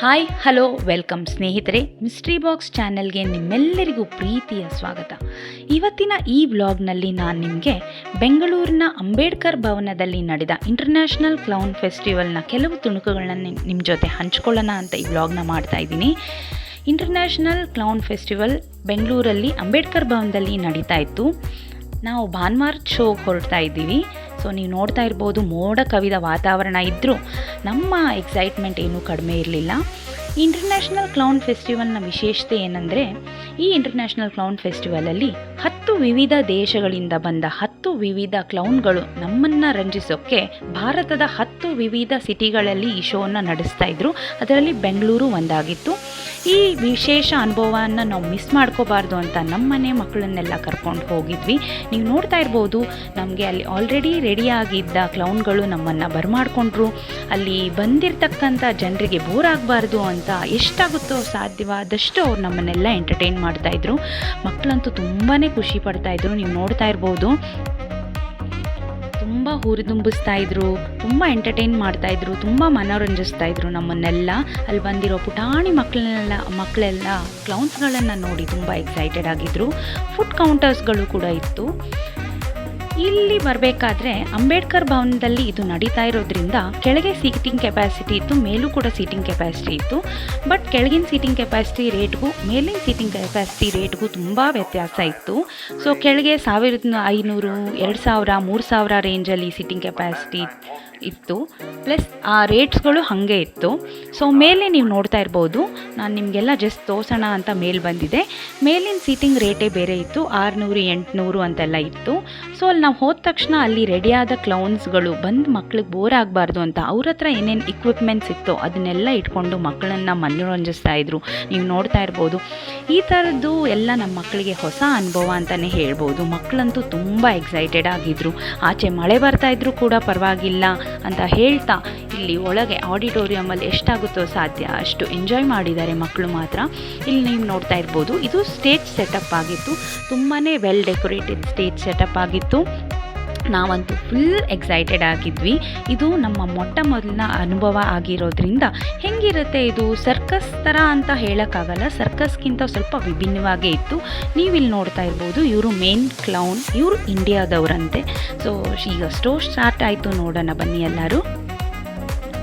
Hi hello welcome ಸ್ನೇಹಿತರೆ, mystery box ಚಾನೆಲ್ಗೆ ನಿಮ್ಮೆಲ್ಲರಿಗೂ ಪ್ರೀತಿಯ ಸ್ವಾಗತ. ಇವತ್ತಿನ ಈ ವ್ಲಾಗ್ನಲ್ಲಿ ನಾನು ನಿಮಗೆ ಬೆಂಗಳೂರಿನ ಅಂಬೇಡ್ಕರ್ ಭವನದಲ್ಲಿ ನಡೆದ ಇಂಟರ್ನ್ಯಾಷನಲ್ ಕ್ಲೌನ್ ಫೆಸ್ಟಿವಲ್ನ ಕೆಲವು ತುಣುಕುಗಳನ್ನು ನಿಮ್ಮ ಜೊತೆ ಹಂಚ್ಕೊಳ್ಳೋಣ ಅಂತ ಈ ವ್ಲಾಗ್ನ ಮಾಡ್ತಾ ಇದ್ದೀನಿ. ಇಂಟರ್ನ್ಯಾಷನಲ್ ಕ್ಲೌನ್ ಫೆಸ್ಟಿವಲ್ ಬೆಂಗಳೂರಲ್ಲಿ ಅಂಬೇಡ್ಕರ್ ಭವನದಲ್ಲಿ ನಡೀತಾ ಇತ್ತು. ನಾವು ಭಾನುವಾರ ಶೋಗೆ ಹೊರಡ್ತಾ ಇದ್ದೀವಿ. ಸೊ ನೀವು ನೋಡ್ತಾ ಇರ್ಬೋದು, ಮೋಡ ಕವಿದ ವಾತಾವರಣ ಇದ್ದರೂ ನಮ್ಮ ಎಕ್ಸೈಟ್ಮೆಂಟ್ ಏನೂ ಕಡಿಮೆ ಇರಲಿಲ್ಲ. ಇಂಟರ್ನ್ಯಾಷನಲ್ ಕ್ಲೌನ್ ಫೆಸ್ಟಿವಲ್ನ ವಿಶೇಷತೆ ಏನಂದರೆ, ಈ ಇಂಟರ್ನ್ಯಾಷನಲ್ ಕ್ಲೌನ್ ಫೆಸ್ಟಿವಲಲ್ಲಿ 10 ವಿವಿಧ ದೇಶಗಳಿಂದ ಬಂದ 10 ವಿವಿಧ ಕ್ಲೌನ್ಗಳು ನಮ್ಮನ್ನು ರಂಜಿಸೋಕ್ಕೆ ಭಾರತದ 10 ವಿವಿಧ ಸಿಟಿಗಳಲ್ಲಿ ಈ ಶೋನ ನಡೆಸ್ತಾ ಇದ್ರು. ಅದರಲ್ಲಿ ಬೆಂಗಳೂರು ಒಂದಾಗಿತ್ತು. ಈ ವಿಶೇಷ ಅನುಭವವನ್ನು ನಾವು ಮಿಸ್ ಮಾಡ್ಕೋಬಾರ್ದು ಅಂತ ನಮ್ಮನೆ ಮಕ್ಕಳನ್ನೆಲ್ಲ ಕರ್ಕೊಂಡು ಹೋಗಿದ್ವಿ. ನೀವು ನೋಡ್ತಾ ಇರ್ಬೋದು, ನಮಗೆ ಅಲ್ಲಿ ಆಲ್ರೆಡಿ ರೆಡಿಯಾಗಿದ್ದ ಕ್ಲೌನ್ಗಳು ನಮ್ಮನ್ನು ಬರಮಾಡ್ಕೊಂಡ್ರು. ಅಲ್ಲಿ ಬಂದಿರತಕ್ಕಂಥ ಜನರಿಗೆ ಬೋರ್ ಆಗಬಾರ್ದು ಅಂತ ಎಷ್ಟಾಗುತ್ತೋ ಸಾಧ್ಯವಾದಷ್ಟು ಅವ್ರು ನಮ್ಮನ್ನೆಲ್ಲ ಎಂಟರ್ಟೈನ್ ಮಾಡ್ತಾಯಿದ್ರು. ಮಕ್ಕಳಂತೂ ತುಂಬಾ ಖುಷಿ ಪಡ್ತಾಯಿದ್ರು. ನೀವು ನೋಡ್ತಾ ಇರ್ಬೋದು, ತುಂಬ ಹುರಿದುಂಬಿಸ್ತಾ ಇದ್ರು, ತುಂಬ ಎಂಟರ್ಟೈನ್ ಮಾಡ್ತಾಯಿದ್ರು, ತುಂಬ ಮನೋರಂಜಿಸ್ತಾ ಇದ್ರು ನಮ್ಮನ್ನೆಲ್ಲ. ಅಲ್ಲಿ ಬಂದಿರೋ ಪುಟಾಣಿ ಮಕ್ಕಳೆಲ್ಲ ಕ್ಲೌನ್ಸ್ಗಳನ್ನು ನೋಡಿ ತುಂಬ ಎಕ್ಸೈಟೆಡ್ ಆಗಿದ್ರು. ಫುಡ್ ಕೌಂಟರ್ಸ್ಗಳು ಕೂಡ ಇತ್ತು. ಇಲ್ಲಿ ಬರಬೇಕಾದ್ರೆ ಅಂಬೇಡ್ಕರ್ ಭವನದಲ್ಲಿ ಇದು ನಡೀತಾ ಇರೋದ್ರಿಂದ ಕೆಳಗೆ ಸೀಟಿಂಗ್ ಕೆಪಾಸಿಟಿ ಇತ್ತು, ಮೇಲೂ ಕೂಡ ಸೀಟಿಂಗ್ ಕೆಪಾಸಿಟಿ ಇತ್ತು. ಬಟ್ ಕೆಳಗಿನ ಸೀಟಿಂಗ್ ಕೆಪಾಸಿಟಿ ರೇಟ್ಗೂ ಮೇಲಿನ ಸೀಟಿಂಗ್ ಕೆಪಾಸಿಟಿ ರೇಟ್ಗೂ ತುಂಬ ವ್ಯತ್ಯಾಸ ಇತ್ತು. ಸೊ ಕೆಳಗೆ 1500, 2000, 3000 ರೇಂಜಲ್ಲಿ ಸೀಟಿಂಗ್ ಕೆಪಾಸಿಟಿ ಇತ್ತು. ಪ್ಲಸ್ ಆ ರೇಟ್ಸ್ಗಳು ಹಾಗೆ ಇತ್ತು. ಸೊ ಮೇಲೆ ನೀವು ನೋಡ್ತಾ ಇರ್ಬೋದು, ನಾನು ನಿಮಗೆಲ್ಲ ಜಸ್ಟ್ ತೋರ್ಸೋಣ ಅಂತ ಮೇಲೆ ಬಂದಿದೆ. ಮೇಲಿನ ಸೀಟಿಂಗ್ ರೇಟೇ ಬೇರೆ ಇತ್ತು, 600, 800 ಅಂತೆಲ್ಲ ಇತ್ತು. ಸೊ ಅಲ್ಲಿ ನಾವು ಹೋದ ತಕ್ಷಣ ಅಲ್ಲಿ ರೆಡಿಯಾದ ಕ್ಲೌನ್ಸ್ಗಳು ಬಂದು ಮಕ್ಳಿಗೆ ಬೋರ್ ಆಗಬಾರ್ದು ಅಂತ ಅವ್ರ ಹತ್ರ ಏನೇನು ಇಕ್ವಿಪ್ಮೆಂಟ್ಸ್ ಇತ್ತೋ ಅದನ್ನೆಲ್ಲ ಇಟ್ಕೊಂಡು ಮಕ್ಕಳನ್ನು ಮನೋರಂಜಿಸ್ತಾ ಇದ್ರು. ನೀವು ನೋಡ್ತಾ ಇರ್ಬೋದು, ಈ ಥರದ್ದು ಎಲ್ಲ ನಮ್ಮ ಮಕ್ಕಳಿಗೆ ಹೊಸ ಅನುಭವ ಅಂತಲೇ ಹೇಳ್ಬೋದು. ಮಕ್ಕಳಂತೂ ತುಂಬ ಎಕ್ಸೈಟೆಡ್ ಆಗಿದ್ರು. ಆಚೆ ಮಳೆ ಬರ್ತಾ ಇದ್ರು ಕೂಡ ಪರವಾಗಿಲ್ಲ ಅಂತ ಹೇಳ್ತಾ ಇಲ್ಲಿ ಒಳಗೆ ಆಡಿಟೋರಿಯಮಲ್ಲಿ ಎಷ್ಟಾಗುತ್ತೋ ಸಾಧ್ಯ ಅಷ್ಟು ಎಂಜಾಯ್ ಮಾಡಿದ್ದಾರೆ ಮಕ್ಕಳು ಮಾತ್ರ. ಇಲ್ಲಿ ನೀವು ನೋಡ್ತಾ ಇರ್ಬೋದು, ಇದು ಸ್ಟೇಜ್ ಸೆಟಪ್ ಆಗಿತ್ತು. ತುಂಬಾ ವೆಲ್ ಡೆಕೋರೇಟೆಡ್ ಸ್ಟೇಜ್ ಸೆಟಪ್ ಆಗಿತ್ತು. ನಾವಂತೂ ಫುಲ್ ಎಕ್ಸೈಟೆಡ್ ಆಗಿದ್ವಿ. ಇದು ನಮ್ಮ ಮೊಟ್ಟ ಮೊದಲಿನ ಅನುಭವ ಆಗಿರೋದ್ರಿಂದ ಹೆಂಗಿರುತ್ತೆ ಇದು ಸರ್ಕಸ್ ಥರ ಅಂತ ಹೇಳೋಕ್ಕಾಗಲ್ಲ, ಸರ್ಕಸ್ಗಿಂತ ಸ್ವಲ್ಪ ವಿಭಿನ್ನವಾಗೇ ಇತ್ತು. ನೀವಿಲ್ಲಿ ನೋಡ್ತಾ ಇರ್ಬೋದು, ಇವರು ಮೇನ್ ಕ್ಲೌನ್, ಇವರು ಇಂಡಿಯಾದವರಂತೆ. ಸೊ ಈಗ ಶೋ ಸ್ಟಾರ್ಟ್ ಆಯಿತು, ನೋಡೋಣ ಬನ್ನಿ ಎಲ್ಲರೂ.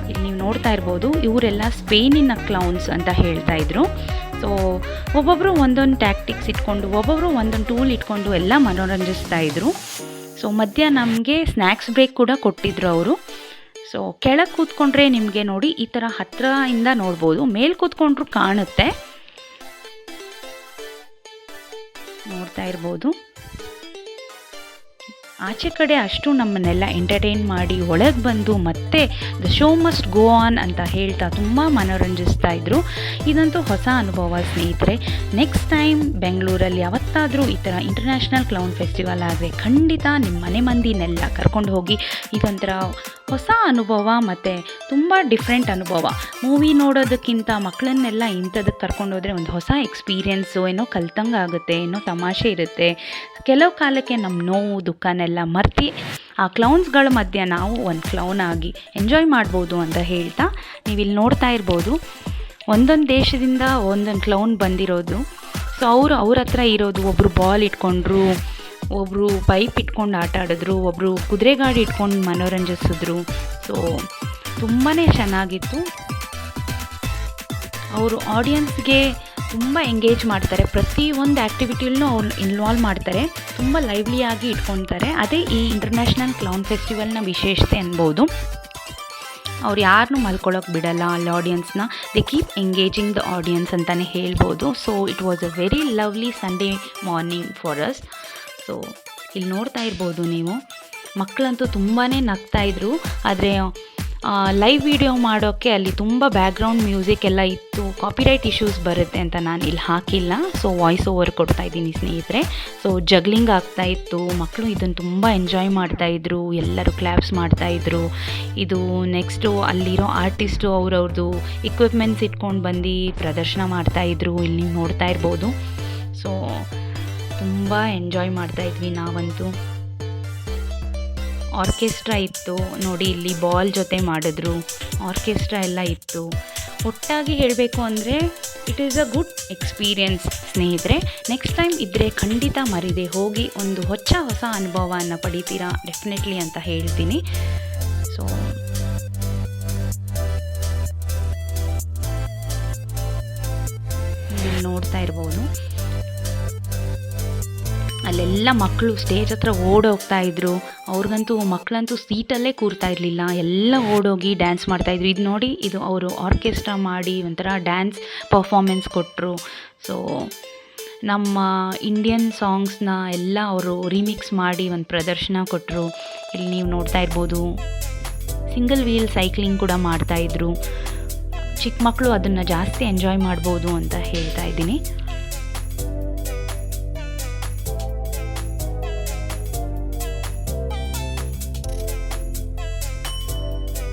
ಇಲ್ಲಿ ನೀವು ನೋಡ್ತಾ ಇರ್ಬೋದು, ಇವರೆಲ್ಲ ಸ್ಪೇನಿನ ಕ್ಲೌನ್ಸ್ ಅಂತ ಹೇಳ್ತಾ ಇದ್ರು. ಸೊ ಒಬ್ಬೊಬ್ಬರು ಒಂದೊಂದು ಟ್ಯಾಕ್ಟಿಕ್ಸ್ ಇಟ್ಕೊಂಡು, ಒಬ್ಬೊಬ್ಬರು ಒಂದೊಂದು ಟೂಲ್ ಇಟ್ಕೊಂಡು ಎಲ್ಲ ಮನೋರಂಜಿಸ್ತಾ ಇದ್ರು. ಸೊ ಮಧ್ಯ ನಮಗೆ ಸ್ನ್ಯಾಕ್ಸ್ ಬ್ರೇಕ್ ಕೂಡ ಕೊಟ್ಟಿದ್ರು ಅವರು. ಸೊ ಕೆಳಗೆ ಕೂತ್ಕೊಂಡ್ರೆ ನಿಮಗೆ ನೋಡಿ ಈ ಥರ ಹತ್ತಿರದಿಂದ ನೋಡ್ಬೋದು, ಮೇಲೆ ಕೂತ್ಕೊಂಡ್ರು ಕಾಣುತ್ತೆ, ನೋಡ್ತಾ ಇರ್ಬೋದು. ಆಚೆ ಕಡೆ ಅಷ್ಟು ನಮ್ಮನ್ನೆಲ್ಲ ಎಂಟರ್ಟೈನ್ ಮಾಡಿ ಒಳಗೆ ಬಂದು ಮತ್ತೆ the show must go on ಅಂತ ಹೇಳ್ತಾ ತುಂಬ ಮನೋರಂಜಿಸ್ತಾ ಇದ್ರು. ಇದಂತೂ ಹೊಸ ಅನುಭವ ಸ್ನೇಹಿತರೆ. ನೆಕ್ಸ್ಟ್ ಟೈಮ್ ಬೆಂಗಳೂರಲ್ಲಿ ಯಾವತ್ತಾದರೂ ಈ ಥರ ಇಂಟರ್ನ್ಯಾಷನಲ್ ಕ್ಲೌನ್ ಫೆಸ್ಟಿವಲ್ ಆದರೆ ಖಂಡಿತ ನಿಮ್ಮ ಮನೆ ಮಂದಿನೆಲ್ಲ ಕರ್ಕೊಂಡು ಹೋಗಿ. ಇದೊಂಥರ ಹೊಸ ಅನುಭವ ಮತ್ತು ತುಂಬ ಡಿಫ್ರೆಂಟ್ ಅನುಭವ. ಮೂವಿ ನೋಡೋದಕ್ಕಿಂತ ಮಕ್ಕಳನ್ನೆಲ್ಲ ಇಂಥದಕ್ಕೆ ಕರ್ಕೊಂಡೋದ್ರೆ ಒಂದು ಹೊಸ ಎಕ್ಸ್ಪೀರಿಯೆನ್ಸು, ಏನೋ ಕಲ್ತಂಗೆ ಆಗುತ್ತೆ, ಏನೋ ತಮಾಷೆ ಇರುತ್ತೆ. ಕೆಲವು ಕಾಲಕ್ಕೆ ನಮ್ಮ ನೋವು ದುಃಖನೆಲ್ಲ ಮರ್ತಿ ಆ ಕ್ಲೌನ್ಸ್ಗಳ ಮಧ್ಯೆ ನಾವು ಒಂದು ಕ್ಲೌನ್ ಆಗಿ ಎಂಜಾಯ್ ಮಾಡ್ಬೋದು ಅಂತ ಹೇಳ್ತಾ, ನೀವಿಲ್ಲಿ ನೋಡ್ತಾ ಇರ್ಬೋದು, ಒಂದೊಂದು ದೇಶದಿಂದ ಒಂದೊಂದು ಕ್ಲೌನ್ ಬಂದಿರೋದು. ಸೊ ಅವ್ರ ಹತ್ರ ಇರೋದು, ಒಬ್ಬರು ಬಾಲ್ ಇಟ್ಕೊಂಡ್ರು, ಒಬ್ಬರು ಪೈಪ್ ಇಟ್ಕೊಂಡು ಆಟ ಆಡಿದ್ರು, ಒಬ್ಬರು ಕುದುರೆ ಗಾಡಿ ಇಟ್ಕೊಂಡು ಮನೋರಂಜಿಸಿದ್ರು. ಸೊ ತುಂಬಾ ಚೆನ್ನಾಗಿತ್ತು. ಅವರು ಆಡಿಯನ್ಸ್ಗೆ ತುಂಬ ಎಂಗೇಜ್ ಮಾಡ್ತಾರೆ, ಪ್ರತಿಯೊಂದು ಆ್ಯಕ್ಟಿವಿಟಿಯಲ್ಲೂ ಅವ್ರು ಇನ್ವಾಲ್ವ್ ಮಾಡ್ತಾರೆ, ತುಂಬ ಲೈವ್ಲಿಯಾಗಿ ಇಟ್ಕೊಳ್ತಾರೆ. ಅದೇ ಈ ಇಂಟರ್ನ್ಯಾಷನಲ್ ಕ್ಲೌನ್ ಫೆಸ್ಟಿವಲ್ನ ವಿಶೇಷತೆ ಅನ್ಬೋದು. ಅವ್ರು ಯಾರನ್ನೂ ಮಲ್ಕೊಳ್ಳೋಕೆ ಬಿಡಲ್ಲ ಅಲ್ಲಿ ಆಡಿಯನ್ಸ್ನ. They keep engaging the audience ಅಂತಲೇ ಹೇಳ್ಬೋದು. So it was a very lovely Sunday morning for us. So ಇಲ್ಲಿ ನೋಡ್ತಾ ಇರ್ಬೋದು ನೀವು, ಮಕ್ಕಳಂತೂ ತುಂಬಾ ನಗ್ತಾಯಿದ್ರು. ಆದರೆ ಲೈವ್ ವಿಡಿಯೋ ಮಾಡೋಕ್ಕೆ ಅಲ್ಲಿ ತುಂಬ ಬ್ಯಾಕ್ಗ್ರೌಂಡ್ ಮ್ಯೂಸಿಕ್ ಎಲ್ಲ ಇತ್ತು, ಕಾಪಿರೈಟ್ ಇಶ್ಯೂಸ್ ಬರುತ್ತೆ ಅಂತ ನಾನು ಇಲ್ಲಿ ಹಾಕಿಲ್ಲ. ಸೊ ವಾಯ್ಸ್ ಓವರ್ ಕೊಡ್ತಾ ಇದ್ದೀನಿ ಸ್ನೇಹಿತರೆ. ಸೊ ಜಗ್ಲಿಂಗ್ ಆಗ್ತಾಯಿತ್ತು, ಮಕ್ಕಳು ಇದನ್ನು ತುಂಬ ಎಂಜಾಯ್ ಮಾಡ್ತಾಯಿದ್ರು, ಎಲ್ಲರೂ ಕ್ಲ್ಯಾಪ್ಸ್ ಮಾಡ್ತಾಯಿದ್ರು. ಇದು ನೆಕ್ಸ್ಟು ಅಲ್ಲಿರೋ ಆರ್ಟಿಸ್ಟು ಅವ್ರವ್ರದ್ದು ಇಕ್ವಿಪ್ಮೆಂಟ್ಸ್ ಇಟ್ಕೊಂಡು ಬಂದು ಪ್ರದರ್ಶನ ಮಾಡ್ತಾಯಿದ್ರು. ಇಲ್ಲಿ ನೀವು ನೋಡ್ತಾ ಇರ್ಬೋದು. ಸೊ ತುಂಬ ಎಂಜಾಯ್ ಮಾಡ್ತಾಯಿದ್ವಿ ನಾವಂತೂ. ಆರ್ಕೆಸ್ಟ್ರಾ ಇತ್ತು ನೋಡಿ, ಇಲ್ಲಿ ಬಾಲ್ ಜೊತೆ ಮಾಡಿದ್ರು, ಆರ್ಕೆಸ್ಟ್ರಾ ಎಲ್ಲ ಇತ್ತು. ಒಟ್ಟಾಗಿ ಹೇಳಬೇಕು ಅಂದರೆ it is a good experience ಸ್ನೇಹಿತರೆ. ನೆಕ್ಸ್ಟ್ ಟೈಮ್ ಇದ್ದರೆ ಖಂಡಿತ ಮರಿದೆ ಹೋಗಿ ಒಂದು ಹೊಸ ಅನುಭವವನ್ನು ಪಡಿತೀರಾ ಡೆಫಿನೆಟ್ಲಿ ಅಂತ ಹೇಳ್ತೀನಿ. ಸೊ ಇಲ್ಲಿ ನೋಡ್ತಾ ಇರ್ಬೋದು, ಅಲ್ಲೆಲ್ಲ ಮಕ್ಕಳು ಸ್ಟೇಜ್ ಹತ್ರ ಓಡೋಗ್ತಾ ಇದ್ರು. ಮಕ್ಕಳಂತೂ ಸೀಟಲ್ಲೇ ಕೂರ್ತಾ ಇರಲಿಲ್ಲ, ಎಲ್ಲ ಓಡೋಗಿ ಡ್ಯಾನ್ಸ್ ಮಾಡ್ತಾಯಿದ್ರು. ಇದು ನೋಡಿ, ಇದು ಅವರು ಆರ್ಕೆಸ್ಟ್ರಾ ಮಾಡಿ ಒಂಥರ ಡ್ಯಾನ್ಸ್ ಪರ್ಫಾರ್ಮೆನ್ಸ್ ಕೊಟ್ಟರು. ಸೊ ನಮ್ಮ ಇಂಡಿಯನ್ ಸಾಂಗ್ಸ್ನ ಎಲ್ಲ ಅವರು ರೀಮಿಕ್ಸ್ ಮಾಡಿ ಒಂದು ಪ್ರದರ್ಶನ ಕೊಟ್ಟರು. ಇಲ್ಲಿ ನೀವು ನೋಡ್ತಾ ಇರ್ಬೋದು, ಸಿಂಗಲ್ ವೀಲ್ ಸೈಕ್ಲಿಂಗ್ ಕೂಡ ಮಾಡ್ತಾಯಿದ್ರು. ಚಿಕ್ಕ ಮಕ್ಕಳು ಅದನ್ನು ಜಾಸ್ತಿ ಎಂಜಾಯ್ ಮಾಡ್ಬೋದು ಅಂತ ಹೇಳ್ತಾ ಇದ್ದೀನಿ.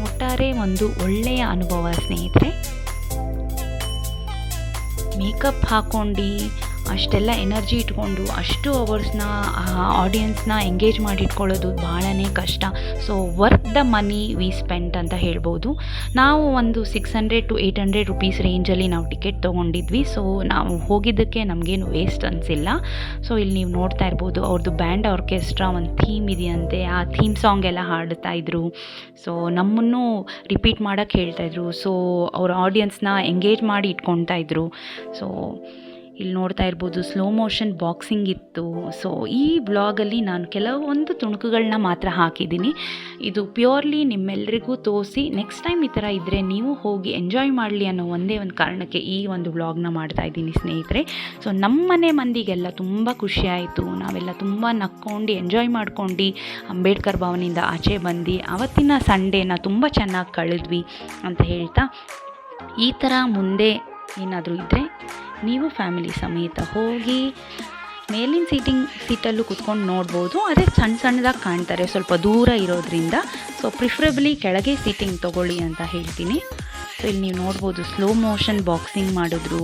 ಒಟ್ಟಾರೆ ಒಂದು ಒಳ್ಳೆಯ ಅನುಭವ ಸ್ನೇಹಿತರೆ. ಮೇಕಪ್ ಹಾಕ್ಕೊಂಡು ಅಷ್ಟೆಲ್ಲ ಎನರ್ಜಿ ಇಟ್ಕೊಂಡು ಅಷ್ಟು ಅವರ್ಸ್ನ ಆಡಿಯನ್ಸ್ನ ಎಂಗೇಜ್ ಮಾಡಿ ಇಟ್ಕೊಳ್ಳೋದು ಭಾಳನೇ ಕಷ್ಟ. So worth the money V spent ಅಂತ ಹೇಳ್ಬೋದು. ನಾವು ಒಂದು 600 to 800 ರುಪೀಸ್ ರೇಂಜಲ್ಲಿ ನಾವು ಟಿಕೆಟ್ ತೊಗೊಂಡಿದ್ವಿ. ಸೊ ನಾವು ಹೋಗಿದ್ದಕ್ಕೆ ನಮಗೇನು ವೇಸ್ಟ್ ಅನಿಸಿಲ್ಲ. ಸೊ ಇಲ್ಲಿ ನೀವು ನೋಡ್ತಾ ಇರ್ಬೋದು, ಅವ್ರದ್ದು ಬ್ಯಾಂಡ್ ಆರ್ಕೆಸ್ಟ್ರಾ ಒಂದು ಥೀಮ್ ಇದೆಯಂತೆ, ಆ ಥೀಮ್ ಸಾಂಗ್ ಎಲ್ಲ ಹಾಡ್ತಾಯಿದ್ರು. ಸೊ ನಮ್ಮನ್ನು ರಿಪೀಟ್ ಮಾಡೋಕ್ಕೆ ಹೇಳ್ತಾಯಿದ್ರು. ಸೊ ಅವ್ರ ಆಡಿಯನ್ಸ್ನ ಎಂಗೇಜ್ ಮಾಡಿ ಇಟ್ಕೊಳ್ತಾ ಇದ್ರು. ಸೊ ಇಲ್ಲಿ ನೋಡ್ತಾ ಇರ್ಬೋದು, ಸ್ಲೋ ಮೋಷನ್ ಬಾಕ್ಸಿಂಗ್ ಇತ್ತು. ಸೊ ಈ ವ್ಲಾಗಲ್ಲಿ ನಾನು ಕೆಲವೊಂದು ತುಣುಕುಗಳನ್ನ ಮಾತ್ರ ಹಾಕಿದ್ದೀನಿ. ಇದು ಪ್ಯೂರ್ಲಿ ನಿಮ್ಮೆಲ್ಲರಿಗೂ ತೋರಿಸಿ ನೆಕ್ಸ್ಟ್ ಟೈಮ್ ಈ ಥರ ಇದ್ದರೆ ನೀವು ಹೋಗಿ ಎಂಜಾಯ್ ಮಾಡಲಿ ಅನ್ನೋ ಒಂದೇ ಒಂದು ಕಾರಣಕ್ಕೆ ಈ ಒಂದು ವ್ಲಾಗ್ನ ಮಾಡ್ತಾ ಇದ್ದೀನಿ ಸ್ನೇಹಿತರೆ. ಸೊ ನಮ್ಮ ಮನೆ ಮಂದಿಗೆಲ್ಲ ತುಂಬ ಖುಷಿ ಆಯಿತು. ನಾವೆಲ್ಲ ತುಂಬ ನಕ್ಕೊಂಡು ಎಂಜಾಯ್ ಮಾಡ್ಕೊಂಡು ಅಂಬೇಡ್ಕರ್ ಭವನಿಂದ ಆಚೆ ಬಂದು ಅವತ್ತಿನ ಸಂಡೇನ ತುಂಬ ಚೆನ್ನಾಗಿ ಕಳೆದ್ವಿ ಅಂತ ಹೇಳ್ತಾ, ಈ ಥರ ಮುಂದೆ ಏನಾದರೂ ಇದ್ದರೆ ನೀವು ಫ್ಯಾಮಿಲಿ ಸಮೇತ ಹೋಗಿ ಮೇಲಿನ ಸೀಟಲ್ಲೂ ಕೂತ್ಕೊಂಡು ನೋಡ್ಬೋದು. ಅದೇ ಸಣ್ಣದಾಗಿ ಕಾಣ್ತಾರೆ ಸ್ವಲ್ಪ ದೂರ ಇರೋದ್ರಿಂದ. ಸೊ ಪ್ರಿಫರೇಬಲಿ ಕೆಳಗೆ ಸೀಟಿಂಗ್ ತೊಗೊಳ್ಳಿ ಅಂತ ಹೇಳ್ತೀನಿ. ಸೊ ಇಲ್ಲಿ ನೀವು ನೋಡ್ಬೋದು, ಸ್ಲೋ ಮೋಷನ್ ಬಾಕ್ಸಿಂಗ್ ಮಾಡಿದ್ರು,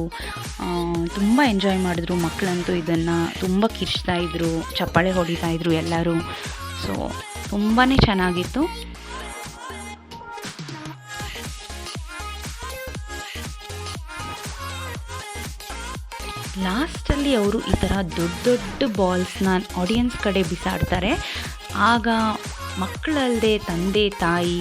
ತುಂಬ ಎಂಜಾಯ್ ಮಾಡಿದ್ರು. ಮಕ್ಕಳಂತೂ ಇದನ್ನು ತುಂಬ ಕಿರ್ಚ್ತಾಯಿದ್ರು, ಚಪ್ಪಾಳೆ ಹೊಡಿತಾಯಿದ್ರು ಎಲ್ಲರೂ. ಸೊ ತುಂಬಾ ಚೆನ್ನಾಗಿತ್ತು. ಲಾಸ್ಟಲ್ಲಿ ಅವರು ಈ ಥರ ದೊಡ್ಡ ದೊಡ್ಡ ಬಾಲ್ಸ್ನ ಆಡಿಯನ್ಸ್ ಕಡೆ ಬಿಸಾಡ್ತಾರೆ. ಆಗ ಮಕ್ಕಳಲ್ಲದೆ ತಂದೆ ತಾಯಿ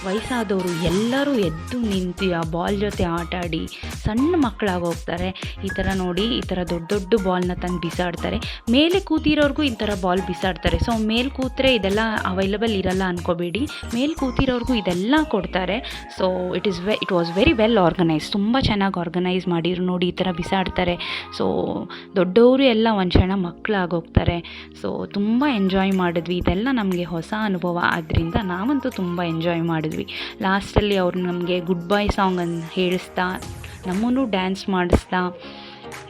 ವಯಸ್ಸಾದವರು ಎಲ್ಲರೂ ಎದ್ದು ನಿಂತು ಆ ಬಾಲ್ ಜೊತೆ ಆಟಾಡಿ ಸಣ್ಣ ಮಕ್ಕಳಾಗಿ ಹೋಗ್ತಾರೆ. ಈ ಥರ ನೋಡಿ, ಈ ಥರ ದೊಡ್ಡ ದೊಡ್ಡ ಬಾಲ್ನ ತಂದು ಬಿಸಾಡ್ತಾರೆ. ಮೇಲೆ ಕೂತಿರೋರ್ಗೂ ಈ ಥರ ಬಾಲ್ ಬಿಸಾಡ್ತಾರೆ. ಸೊ ಮೇಲೆ ಕೂತ್ರೆ ಇದೆಲ್ಲ ಅವೈಲಬಲ್ ಇರಲ್ಲ ಅಂದ್ಕೋಬೇಡಿ, ಮೇಲೆ ಕೂತಿರೋರ್ಗೂ ಇದೆಲ್ಲ ಕೊಡ್ತಾರೆ. So it was very well organise, ತುಂಬ ಚೆನ್ನಾಗಿ ಆರ್ಗನೈಸ್ ಮಾಡಿದ್ರು. ನೋಡಿ, ಈ ಥರ ಬಿಸಾಡ್ತಾರೆ. ಸೊ ದೊಡ್ಡವರು ಎಲ್ಲ ಒಂದು ಕ್ಷಣ ಮಕ್ಕಳಾಗೋಗ್ತಾರೆ. ಸೊ ತುಂಬ ಎಂಜಾಯ್ ಮಾಡಿದ್ವಿ. ಇದೆಲ್ಲ ನಮಗೆ ಹೊಸ ಅನುಭವ ಆದ್ದರಿಂದ ನಾವಂತೂ ತುಂಬ ಎಂಜಾಯ್ ಮಾಡಿದ್ವಿ. ಲಾಸ್ಟಲ್ಲಿ ಅವರು ನಮಗೆ ಗುಡ್ ಬೈ ಸಾಂಗನ್ನು ಹೇಳಿಸ್ತಾ ನಮ್ಮನ್ನು ಡ್ಯಾನ್ಸ್ ಮಾಡಿಸ್ತಾ,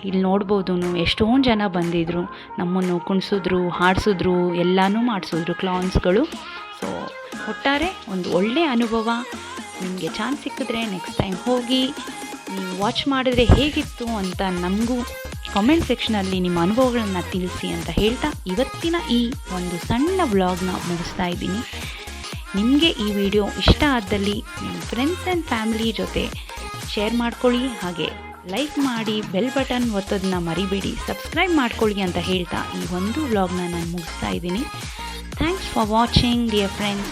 ಇಲ್ಲಿ ನೋಡ್ಬೋದು ಎಷ್ಟೊಂದು ಜನ ಬಂದಿದ್ದರು, ನಮ್ಮನ್ನು ಕುಣಿಸಿದ್ರು, ಹಾಡಿಸಿದ್ರು, ಎಲ್ಲನೂ ಮಾಡಿಸಿದ್ರು ಕ್ಲೌನ್ಸ್ಗಳು. ಸೊ ಒಟ್ಟಾರೆ ಒಂದು ಒಳ್ಳೆಯ ಅನುಭವ. ನಿಮಗೆ ಚಾನ್ಸ್ ಸಿಕ್ಕಿದ್ರೆ ನೆಕ್ಸ್ಟ್ ಟೈಮ್ ಹೋಗಿ ನೀವು ವಾಚ್ ಮಾಡಿದ್ರೆ ಹೇಗಿತ್ತು ಅಂತ ನಮಗೂ ಕಾಮೆಂಟ್ ಸೆಕ್ಷನಲ್ಲಿ ನಿಮ್ಮ ಅನುಭವಗಳನ್ನು ತಿಳಿಸಿ ಅಂತ ಹೇಳ್ತಾ ಇವತ್ತಿನ ಈ ಒಂದು ಸಣ್ಣ ವ್ಲಾಗ್ನ ಮುಗಿಸ್ತಾ ಇದ್ದೀನಿ. ನಿಮಗೆ ಈ ವಿಡಿಯೋ ಇಷ್ಟ ಆದಲ್ಲಿ ನಿಮ್ಮ ಫ್ರೆಂಡ್ಸ್ ಆ್ಯಂಡ್ ಫ್ಯಾಮಿಲಿ ಜೊತೆ ಶೇರ್ ಮಾಡ್ಕೊಳ್ಳಿ, ಹಾಗೆ ಲೈಕ್ ಮಾಡಿ, ಬೆಲ್ ಬಟನ್ ಒತ್ತೋದನ್ನ ಮರಿಬೇಡಿ, ಸಬ್ಸ್ಕ್ರೈಬ್ ಮಾಡ್ಕೊಳ್ಳಿ ಅಂತ ಹೇಳ್ತಾ ಈ ಒಂದು ವ್ಲಾಗ್ನ ನಾನು ಮುಗಿಸ್ತಾ ಇದ್ದೀನಿ. Thanks for watching dear friends.